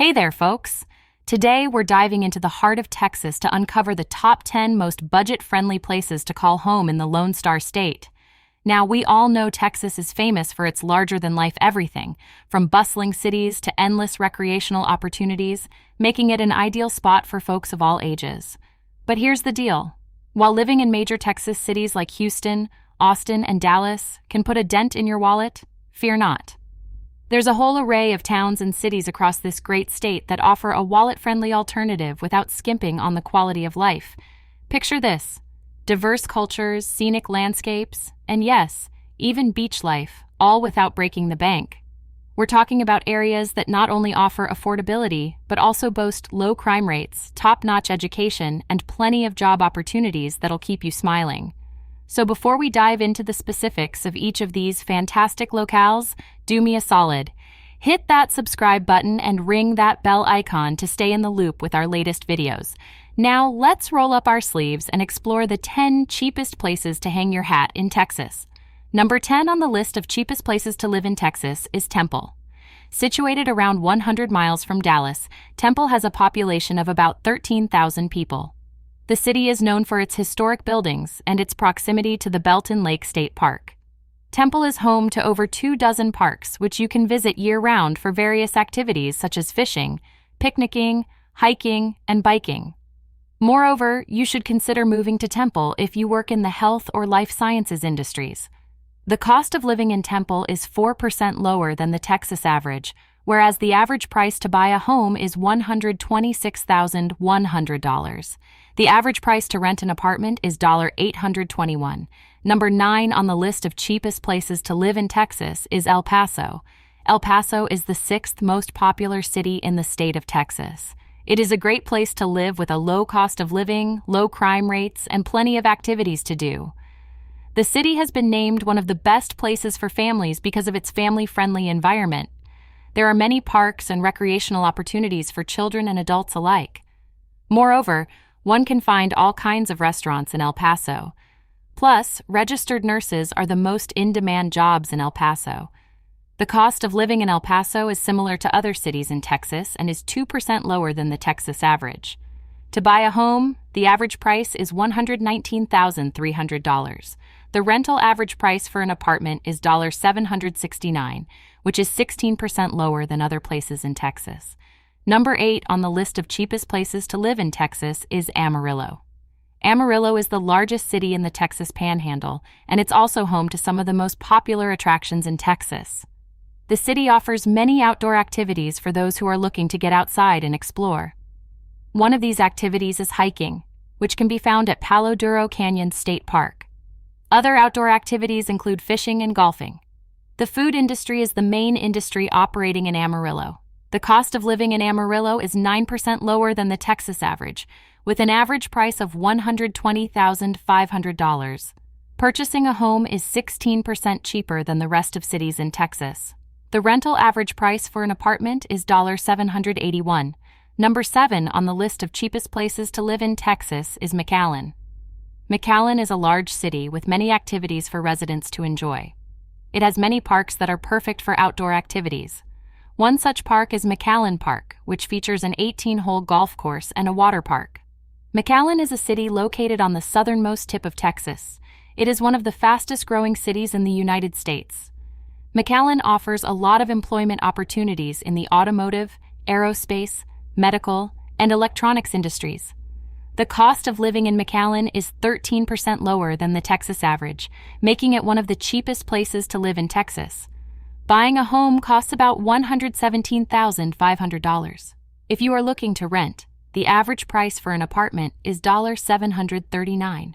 Hey there, folks! Today we're diving into the heart of Texas to uncover the top 10 most budget-friendly places to call home in the Lone Star State. Now, we all know Texas is famous for its larger-than-life everything, from bustling cities to endless recreational opportunities, making it an ideal spot for folks of all ages. But here's the deal. While living in major Texas cities like Houston, Austin, and Dallas can put a dent in your wallet, fear not. There's a whole array of towns and cities across this great state that offer a wallet-friendly alternative without skimping on the quality of life. Picture this: diverse cultures, scenic landscapes, and yes, even beach life, all without breaking the bank. We're talking about areas that not only offer affordability, but also boast low crime rates, top-notch education, and plenty of job opportunities that'll keep you smiling. So before we dive into the specifics of each of these fantastic locales, do me a solid. Hit that subscribe button and ring that bell icon to stay in the loop with our latest videos. Now let's roll up our sleeves and explore the 10 cheapest places to hang your hat in Texas. Number 10 on the list of cheapest places to live in Texas is Temple. Situated around 100 miles from Dallas, Temple has a population of about 13,000 people. The city is known for its historic buildings and its proximity to the Belton Lake State Park. Temple is home to over 24 parks, which you can visit year-round for various activities such as fishing, picnicking, hiking, and biking. Moreover, you should consider moving to Temple if you work in the health or life sciences industries. The cost of living in Temple is 4% lower than the Texas average, whereas the average price to buy a home is $126,100. The average price to rent an apartment is $821. Number 9 on the list of cheapest places to live in Texas is El Paso. El Paso is the 6th most popular city in the state of Texas. It is a great place to live with a low cost of living, low crime rates, and plenty of activities to do. The city has been named one of the best places for families because of its family-friendly environment. There are many parks and recreational opportunities for children and adults alike. Moreover, one can find all kinds of restaurants in El Paso. Plus, registered nurses are the most in-demand jobs in El Paso. The cost of living in El Paso is similar to other cities in Texas and is 2% lower than the Texas average. To buy a home, the average price is $119,300. The rental average price for an apartment is $769, which is 16% lower than other places in Texas. Number 8 on the list of cheapest places to live in Texas is Amarillo. Amarillo is the largest city in the Texas Panhandle, and it's also home to some of the most popular attractions in Texas. The city offers many outdoor activities for those who are looking to get outside and explore. One of these activities is hiking, which can be found at Palo Duro Canyon State Park. Other outdoor activities include fishing and golfing. The food industry is the main industry operating in Amarillo. The cost of living in Amarillo is 9% lower than the Texas average, with an average price of $120,500. Purchasing a home is 16% cheaper than the rest of cities in Texas. The rental average price for an apartment is $781. Number 7 on the list of cheapest places to live in Texas is McAllen. McAllen is a large city with many activities for residents to enjoy. It has many parks that are perfect for outdoor activities. One such park is McAllen Park, which features an 18-hole golf course and a water park. McAllen is a city located on the southernmost tip of Texas. It is one of the fastest-growing cities in the United States. McAllen offers a lot of employment opportunities in the automotive, aerospace, medical, and electronics industries. The cost of living in McAllen is 13% lower than the Texas average, making it one of the cheapest places to live in Texas. Buying a home costs about $117,500. If you are looking to rent, the average price for an apartment is $739.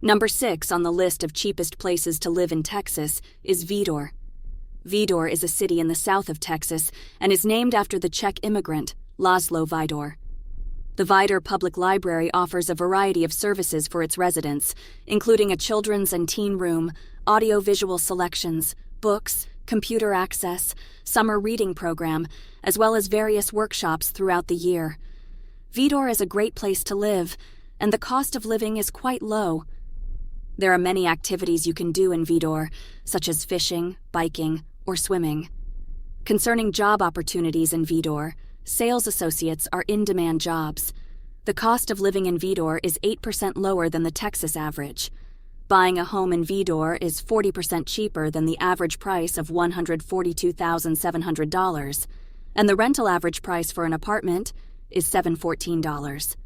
Number 6 on the list of cheapest places to live in Texas is Vidor. Vidor is a city in the south of Texas and is named after the Czech immigrant, Laszlo Vidor. The Vidor Public Library offers a variety of services for its residents, including a children's and teen room, audio-visual selections, books, computer access, summer reading program, as well as various workshops throughout the year. Vidor is a great place to live, and the cost of living is quite low. There are many activities you can do in Vidor, such as fishing, biking, or swimming. Concerning job opportunities in Vidor, sales associates are in-demand jobs. The cost of living in Vidor is 8% lower than the Texas average. Buying a home in Vidor is 40% cheaper than the average price of $142,700, and the rental average price for an apartment is $714.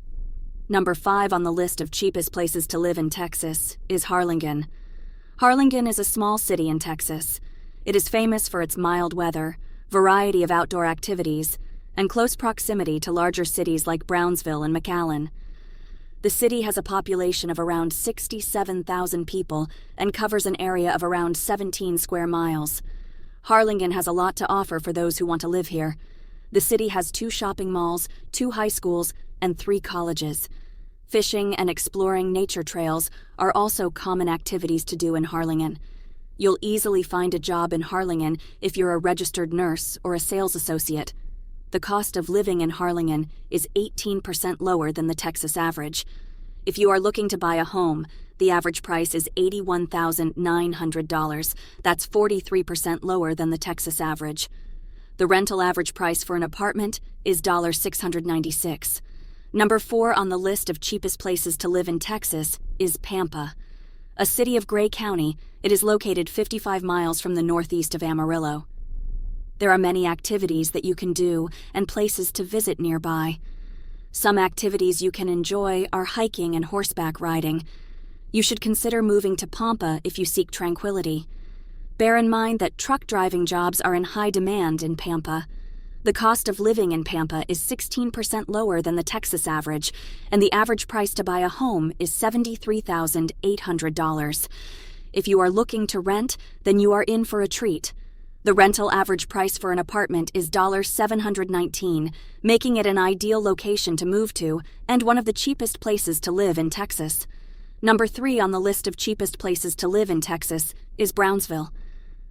Number 5 on the list of cheapest places to live in Texas is Harlingen. Harlingen is a small city in Texas. It is famous for its mild weather, variety of outdoor activities, and close proximity to larger cities like Brownsville and McAllen. The city has a population of around 67,000 people and covers an area of around 17 square miles. Harlingen has a lot to offer for those who want to live here. The city has 2 shopping malls, 2 high schools, and 3 colleges. Fishing and exploring nature trails are also common activities to do in Harlingen. You'll easily find a job in Harlingen if you're a registered nurse or a sales associate. The cost of living in Harlingen is 18% lower than the Texas average. If you are looking to buy a home, the average price is $81,900. That's 43% lower than the Texas average. The rental average price for an apartment is $696. Number 4 on the list of cheapest places to live in Texas is Pampa. A city of Gray County, it is located 55 miles from the northeast of Amarillo. There are many activities that you can do and places to visit nearby. Some activities you can enjoy are hiking and horseback riding. You should consider moving to Pampa if you seek tranquility. Bear in mind that truck driving jobs are in high demand in Pampa. The cost of living in Pampa is 16% lower than the Texas average, and the average price to buy a home is $73,800. If you are looking to rent, then you are in for a treat. The rental average price for an apartment is $719, making it an ideal location to move to and one of the cheapest places to live in Texas. Number 3 on the list of cheapest places to live in Texas is Brownsville.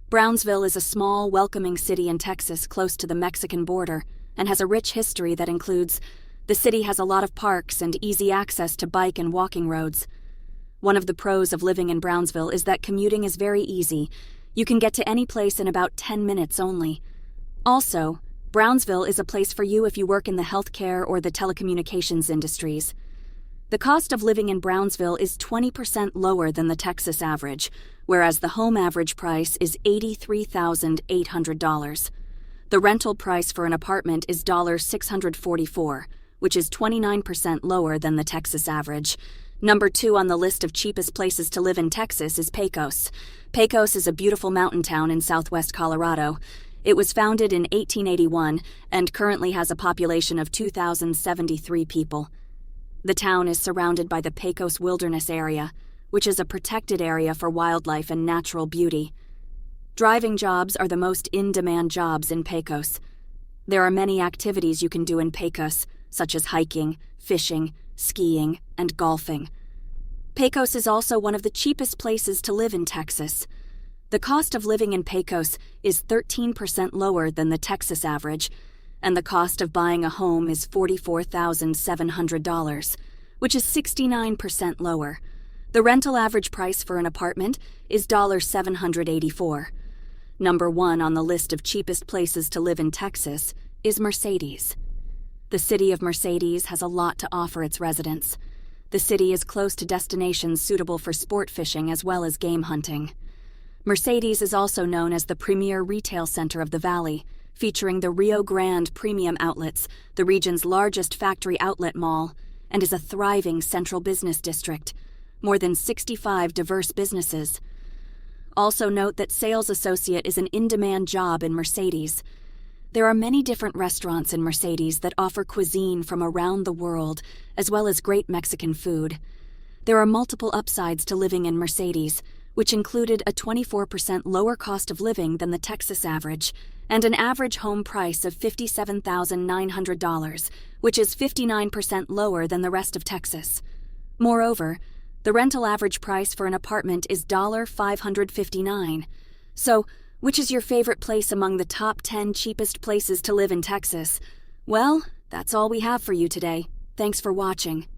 Brownsville is a small, welcoming city in Texas close to the Mexican border and has a rich history that includes the city has a lot of parks and easy access to bike and walking roads. One of the pros of living in Brownsville is that commuting is very easy. You can get to any place in about 10 minutes only. Also, Brownsville is a place for you if you work in the healthcare or the telecommunications industries. The cost of living in Brownsville is 20% lower than the Texas average, whereas the home average price is $83,800. The rental price for an apartment is $644, which is 29% lower than the Texas average. Number 2 on the list of cheapest places to live in Texas is Pecos. Pecos is a beautiful mountain town in southwest Colorado. It was founded in 1881 and currently has a population of 2,073 people. The town is surrounded by the Pecos Wilderness Area, which is a protected area for wildlife and natural beauty. Driving jobs are the most in-demand jobs in Pecos. There are many activities you can do in Pecos, such as hiking, fishing, skiing, and golfing. Pecos is also one of the cheapest places to live in Texas. The cost of living in Pecos is 13% lower than the Texas average, and the cost of buying a home is $44,700, which is 69% lower. The rental average price for an apartment is $784. Number 1 on the list of cheapest places to live in Texas is Mercedes. The city of Mercedes has a lot to offer its residents. The city is close to destinations suitable for sport fishing as well as game hunting. Mercedes is also known as the premier retail center of the valley, featuring the Rio Grande Premium Outlets, the region's largest factory outlet mall, and is a thriving central business district. More than 65 diverse businesses. Also note that sales associate is an in-demand job in Mercedes. There are many different restaurants in Mercedes that offer cuisine from around the world, as well as great Mexican food. There are multiple upsides to living in Mercedes, which included a 24% lower cost of living than the Texas average, and an average home price of $57,900, which is 59% lower than the rest of Texas. Moreover, the rental average price for an apartment is $559. So, which is your favorite place among the top 10 cheapest places to live in Texas? Well, that's all we have for you today. Thanks for watching.